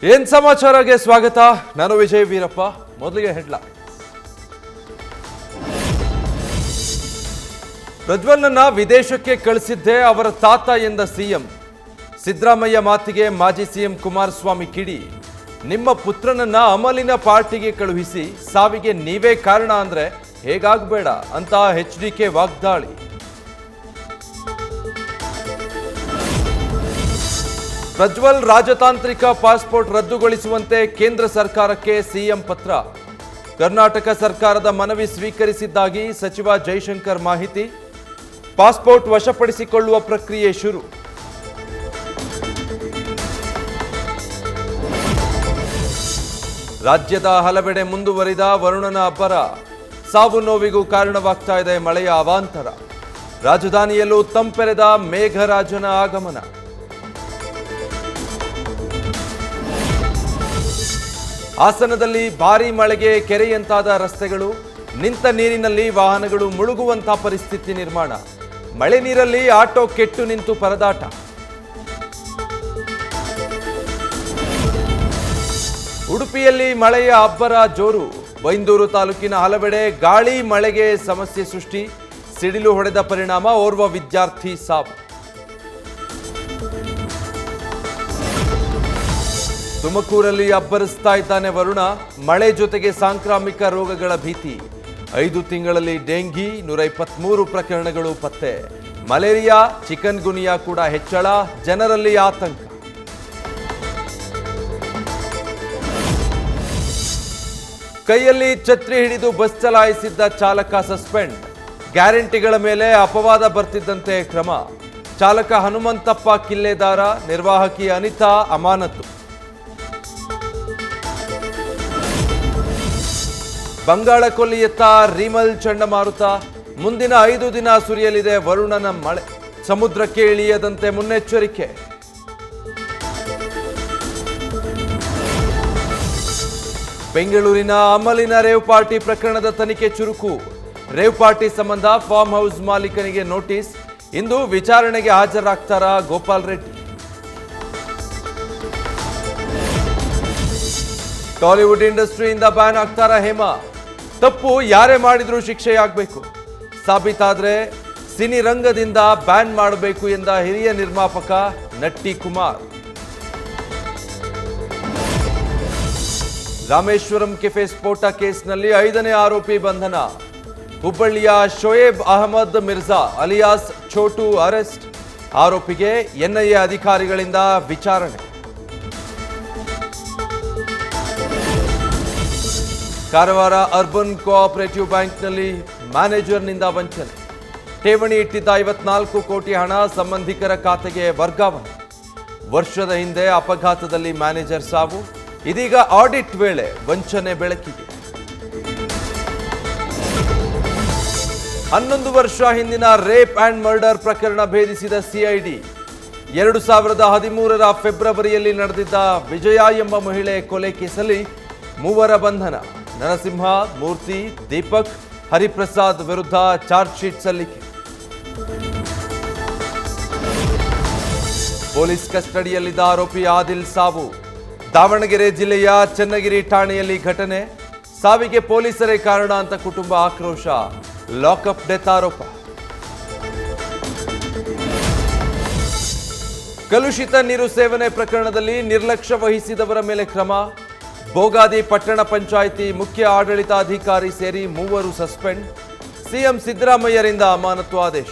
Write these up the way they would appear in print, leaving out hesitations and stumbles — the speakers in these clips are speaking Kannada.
ಏನ್ ಸಮಾಚಾರಕ್ಕೆ ಸ್ವಾಗತ. ನಾನು ವಿಜಯ್ ವೀರಪ್ಪ. ಮೊದಲಿಗೆ ಹೆಡ್ಲೈನ್. ಪ್ರಜ್ವಲ್ನನ್ನ ವಿದೇಶಕ್ಕೆ ಕಳಿಸಿದ್ದೇ ಅವರ ತಾತ ಎಂದ ಸಿಎಂ. ಸಿದ್ದರಾಮಯ್ಯ ಮಾತಿಗೆ ಮಾಜಿ ಸಿಎಂ ಕುಮಾರಸ್ವಾಮಿ ಕಿಡಿ. ನಿಮ್ಮ ಪುತ್ರನನ್ನ ಅಮಲಿನ ಪಾರ್ಟಿಗೆ ಕಳುಹಿಸಿ ಸಾವಿಗೆ ನೀವೇ ಕಾರಣ ಅಂದ್ರೆ ಹೇಗಾಗಬೇಡ ಅಂತ ಎಚ್ಡಿಕೆ ವಾಗ್ದಾಳಿ. ಪ್ರಜ್ವಲ್ ರಾಜತಾಂತ್ರಿಕ ಪಾಸ್ಪೋರ್ಟ್ ರದ್ದುಗೊಳಿಸುವಂತೆ ಕೇಂದ್ರ ಸರ್ಕಾರಕ್ಕೆ ಸಿಎಂ ಪತ್ರ. ಕರ್ನಾಟಕ ಸರ್ಕಾರದ ಮನವಿ ಸ್ವೀಕರಿಸಿದ್ದಾಗಿ ಸಚಿವ ಜೈಶಂಕರ್ ಮಾಹಿತಿ. ಪಾಸ್ಪೋರ್ಟ್ ವಶಪಡಿಸಿಕೊಳ್ಳುವ ಪ್ರಕ್ರಿಯೆ ಶುರು. ರಾಜ್ಯದ ಹಲವೆಡೆ ಮುಂದುವರಿದ ವರುಣನ ಅಬ್ಬರ. ಸಾವು ನೋವಿಗೂ ಕಾರಣವಾಗ್ತಾ ಇದೆ ಮಳೆಯ ಅವಾಂತರ. ರಾಜಧಾನಿಯಲ್ಲೂ ತಂಪೆರೆದ ಮೇಘರಾಜನ ಆಗಮನ. ಹಾಸನದಲ್ಲಿ ಭಾರೀ ಮಳೆಗೆ ಕೆರೆಯಂತಾದ ರಸ್ತೆಗಳು. ನಿಂತ ನೀರಿನಲ್ಲಿ ವಾಹನಗಳು ಮುಳುಗುವಂತಹ ಪರಿಸ್ಥಿತಿ ನಿರ್ಮಾಣ. ಮಳೆ ನೀರಲ್ಲಿ ಆಟೋ ಕೆಟ್ಟು ನಿಂತು ಪರದಾಟ. ಉಡುಪಿಯಲ್ಲಿ ಮಳೆಯ ಅಬ್ಬರ ಜೋರು. ಬೈಂದೂರು ತಾಲೂಕಿನ ಹಲವೆಡೆ ಗಾಳಿ ಮಳೆಗೆ ಸಮಸ್ಯೆ ಸೃಷ್ಟಿ. ಸಿಡಿಲು ಹೊಡೆದ ಪರಿಣಾಮ ಓರ್ವ ವಿದ್ಯಾರ್ಥಿ ಸಾವು. ತುಮಕೂರಲ್ಲಿ ಅಬ್ಬರಿಸ್ತಾ ಇದ್ದಾನೆ ವರುಣ. ಮಳೆ ಜೊತೆಗೆ ಸಾಂಕ್ರಾಮಿಕ ರೋಗಗಳ ಭೀತಿ. 5 ತಿಂಗಳಲ್ಲಿ ಡೆಂಗಿ 123 ಪ್ರಕರಣಗಳು ಪತ್ತೆ. ಮಲೇರಿಯಾ ಚಿಕನ್ ಗುನಿಯಾ ಕೂಡ ಹೆಚ್ಚಳ. ಜನರಲ್ಲಿ ಆತಂಕ. ಕೈಯಲ್ಲಿ ಛತ್ರಿ ಹಿಡಿದು ಬಸ್ ಚಲಾಯಿಸಿದ್ದ ಚಾಲಕ ಸಸ್ಪೆಂಡ್. ಗ್ಯಾರಂಟಿಗಳ ಮೇಲೆ ಅಪವಾದ ಬರ್ತಿದ್ದಂತೆ ಕ್ರಮ. ಚಾಲಕ ಹನುಮಂತಪ್ಪ ಕಿಲ್ಲೆದಾರ, ನಿರ್ವಾಹಕಿ ಅನಿತಾ ಅಮಾನತು. ಬಂಗಾಳ ಕೊಲ್ಲಿಯತ್ತ ರಿಮಲ್ ಚಂಡಮಾರುತ. ಮುಂದಿನ 5 ದಿನ ಸುರಿಯಲಿದೆ ವರುಣನ ಮಳೆ. ಸಮುದ್ರಕ್ಕೆ ಇಳಿಯದಂತೆ ಮುನ್ನೆಚ್ಚರಿಕೆ. ಬೆಂಗಳೂರಿನ ಅಮಲಿನ ರೇವ್ ಪಾರ್ಟಿ ಪ್ರಕರಣದ ತನಿಖೆ ಚುರುಕು. ರೇವ್ ಪಾರ್ಟಿ ಸಂಬಂಧ ಫಾರ್ಮ್ ಹೌಸ್ ಮಾಲೀಕನಿಗೆ ನೋಟಿಸ್. ಇಂದು ವಿಚಾರಣೆಗೆ ಹಾಜರಾಗ್ತಾರಾ ಗೋಪಾಲ್ ರೆಡ್ಡಿ. ಟಾಲಿವುಡ್ ಇಂಡಸ್ಟ್ರಿಯಿಂದ ಬ್ಯಾನ್ ಆಗ್ತಾರಾ ಹೇಮಾ. ತಪ್ಪು ಯಾರೇ ಮಾಡಿದ್ರೂ ಶಿಕ್ಷೆಯಾಗಬೇಕು. ಸಾಬೀತಾದ್ರೆ ಸಿನಿ ರಂಗದಿಂದ ಬ್ಯಾನ್ ಮಾಡಬೇಕು ಎಂದ ಹಿರಿಯ ನಿರ್ಮಾಪಕ ನಟ್ಟಿ ಕುಮಾರ್. ರಾಮೇಶ್ವರಂ ಕೆಫೆ ಸ್ಫೋಟ ಕೇಸ್ನಲ್ಲಿ 5ನೇ ಆರೋಪಿ ಬಂಧನ. ಹುಬ್ಬಳ್ಳಿಯ ಶೋಯೇಬ್ ಅಹಮದ್ ಮಿರ್ಜಾ ಅಲಿಯಾಸ್ ಛೋಟು ಅರೆಸ್ಟ್. ಆರೋಪಿಗೆ ಎನ್ಐಎ ಅಧಿಕಾರಿಗಳಿಂದ ವಿಚಾರಣೆ. ಕಾರವಾರ ಅರ್ಬನ್ ಕೋಆಪರೇಟಿವ್ ಬ್ಯಾಂಕ್ನಲ್ಲಿ ಮ್ಯಾನೇಜರ್ನಿಂದ ವಂಚನೆ. ಠೇವಣಿ ಇಟ್ಟಿದ್ದ 54 ಕೋಟಿ ಹಣ ಸಂಬಂಧಿಕರ ಖಾತೆಗೆ ವರ್ಗಾವಣೆ. ವರ್ಷದ ಹಿಂದೆ ಅಪಘಾತದಲ್ಲಿ ಮ್ಯಾನೇಜರ್ ಸಾವು. ಇದೀಗ ಆಡಿಟ್ ವೇಳೆ ವಂಚನೆ ಬೆಳಕಿಗೆ. 11 ವರ್ಷ ಹಿಂದಿನ ರೇಪ್ ಅಂಡ್ ಮರ್ಡರ್ ಪ್ರಕರಣ ಭೇದಿಸಿದ ಸಿಐಡಿ. 2013ರ ಫೆಬ್ರವರಿಯಲ್ಲಿ ನಡೆದಿದ್ದ ವಿಜಯ ಎಂಬ ಮಹಿಳೆ ಕೊಲೆ ಕೇಸಲ್ಲಿ 3 ಬಂಧನ. ನರಸಿಂಹ, ಮೂರ್ತಿ, ದೀಪಕ್, ಹರಿಪ್ರಸಾದ್ ವಿರುದ್ಧ ಚಾರ್ಜ್ ಶೀಟ್ ಸಲ್ಲಿಕೆ. ಪೊಲೀಸ್ ಕಸ್ಟಡಿಯಲ್ಲಿದ್ದ ಆರೋಪಿ ಆದಿಲ್ ಸಾವು. ದಾವಣಗೆರೆ ಜಿಲ್ಲೆಯ ಚನ್ನಗಿರಿ ಠಾಣೆಯಲ್ಲಿ ಘಟನೆ. ಸಾವಿಗೆ ಪೊಲೀಸರೇ ಕಾರಣ ಅಂತ ಕುಟುಂಬ ಆಕ್ರೋಶ. ಲಾಕಪ್ ಡೆತ್ ಆರೋಪ. ಕಲುಷಿತ ನೀರು ಸೇವನೆ ಪ್ರಕರಣದಲ್ಲಿ ನಿರ್ಲಕ್ಷ್ಯ ವಹಿಸಿದವರ ಮೇಲೆ ಕ್ರಮ. ಬೋಗಾದಿ ಪಟ್ಟಣ ಪಂಚಾಯಿತಿ ಮುಖ್ಯ ಆಡಳಿತಾಧಿಕಾರಿ ಸೇರಿ 3 ಸಸ್ಪೆಂಡ್. ಸಿಎಂ ಸಿದ್ದರಾಮಯ್ಯರಿಂದ ಅಮಾನತು ಆದೇಶ.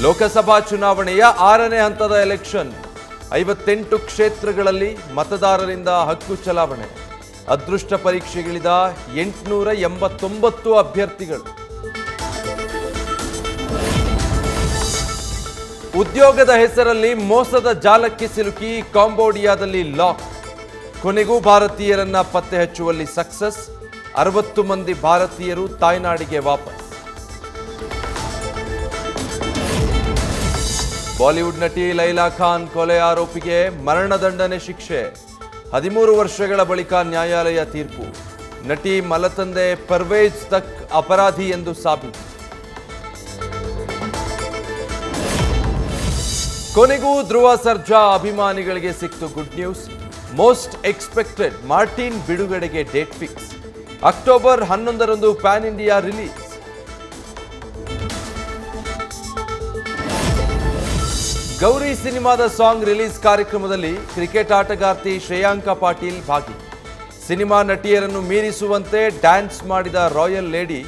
ಲೋಕಸಭಾ ಚುನಾವಣೆಯ 6ನೇ ಹಂತದ ಎಲೆಕ್ಷನ್. 58 ಕ್ಷೇತ್ರಗಳಲ್ಲಿ ಮತದಾರರಿಂದ ಹಕ್ಕು ಚಲಾವಣೆ. ಅದೃಷ್ಟ ಪರೀಕ್ಷೆಗಿಳಿದ 889 ಅಭ್ಯರ್ಥಿಗಳು. ಉದ್ಯೋಗದ ಹೆಸರಲ್ಲಿ ಮೋಸದ ಜಾಲಕ್ಕೆ ಸಿಲುಕಿ ಕಾಂಬೋಡಿಯಾದಲ್ಲಿ ಲಾಕ್. ಕೊನೆಗೂ ಭಾರತೀಯರನ್ನ ಪತ್ತೆ ಹಚ್ಚುವಲ್ಲಿ ಸಕ್ಸಸ್. 60 ಮಂದಿ ಭಾರತೀಯರು ತಾಯ್ನಾಡಿಗೆ ವಾಪಸ್. ಬಾಲಿವುಡ್ ನಟಿ ಲೈಲಾ ಖಾನ್ ಕೊಲೆ ಆರೋಪಿಗೆ ಮರಣದಂಡನೆ ಶಿಕ್ಷೆ. 13 ವರ್ಷಗಳ ಬಳಿಕ ನ್ಯಾಯಾಲಯ ತೀರ್ಪು. ನಟಿ ಮಲತಂದೆ ಪರ್ವೇಜ್ ತಕ್ ಅಪರಾಧಿ ಎಂದು ಸಾಬೀತು. ಕೊನೆಗೂ ಧ್ರುವ ಸರ್ಜಾ ಅಭಿಮಾನಿಗಳಿಗೆ ಸಿಕ್ತು good news. Most expected Martin ಬಿಡುಗಡೆಗೆ ಡೇಟ್ ಫಿಕ್ಸ್. ಅಕ್ಟೋಬರ್ 11ರಂದು ಪ್ಯಾನ್ ಇಂಡಿಯಾ ರಿಲೀಸ್. ಗೌರಿ ಸಿನಿಮಾದ ಸಾಂಗ್ ರಿಲೀಸ್ ಕಾರ್ಯಕ್ರಮದಲ್ಲಿ ಕ್ರಿಕೆಟ್ ಆಟಗಾರ್ತಿ ಶ್ರೇಯಾಂಕಾ ಪಾಟೀಲ್ ಭಾಗಿ. ಸಿನಿಮಾ ನಟಿಯರನ್ನು ಮೀರಿಸುವಂತೆ ಡ್ಯಾನ್ಸ್ ಮಾಡಿದ ರಾಯಲ್ ಲೇಡಿ.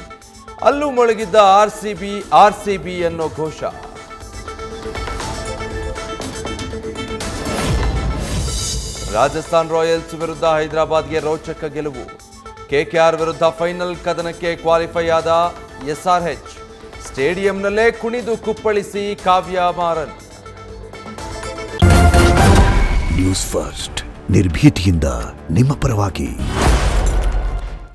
ಅಲ್ಲೂ ಮೊಳಗಿದ್ದ ಆರ್ಸಿಬಿ ಅನ್ನೋ ಘೋಷ. ರಾಜಸ್ಥಾನ್ ರಾಯಲ್ಸ್ ವಿರುದ್ಧ ಹೈದರಾಬಾದ್ಗೆ ರೋಚಕ ಗೆಲುವು. ಕೆಕೆಆರ್ ವಿರುದ್ಧ ಫೈನಲ್ ಕದನಕ್ಕೆ ಕ್ವಾಲಿಫೈ ಆದ SRH. ಸ್ಟೇಡಿಯಂನಲ್ಲೇ ಕುಣಿದು ಕುಪ್ಪಳಿಸಿ ಕಾವ್ಯ ಮಾರನ್. ನ್ಯೂಸ್ ಫಸ್ಟ್ ನಿರ್ಭೀತಿಯಿಂದ ನಿಮ್ಮ ಪರವಾಗಿ.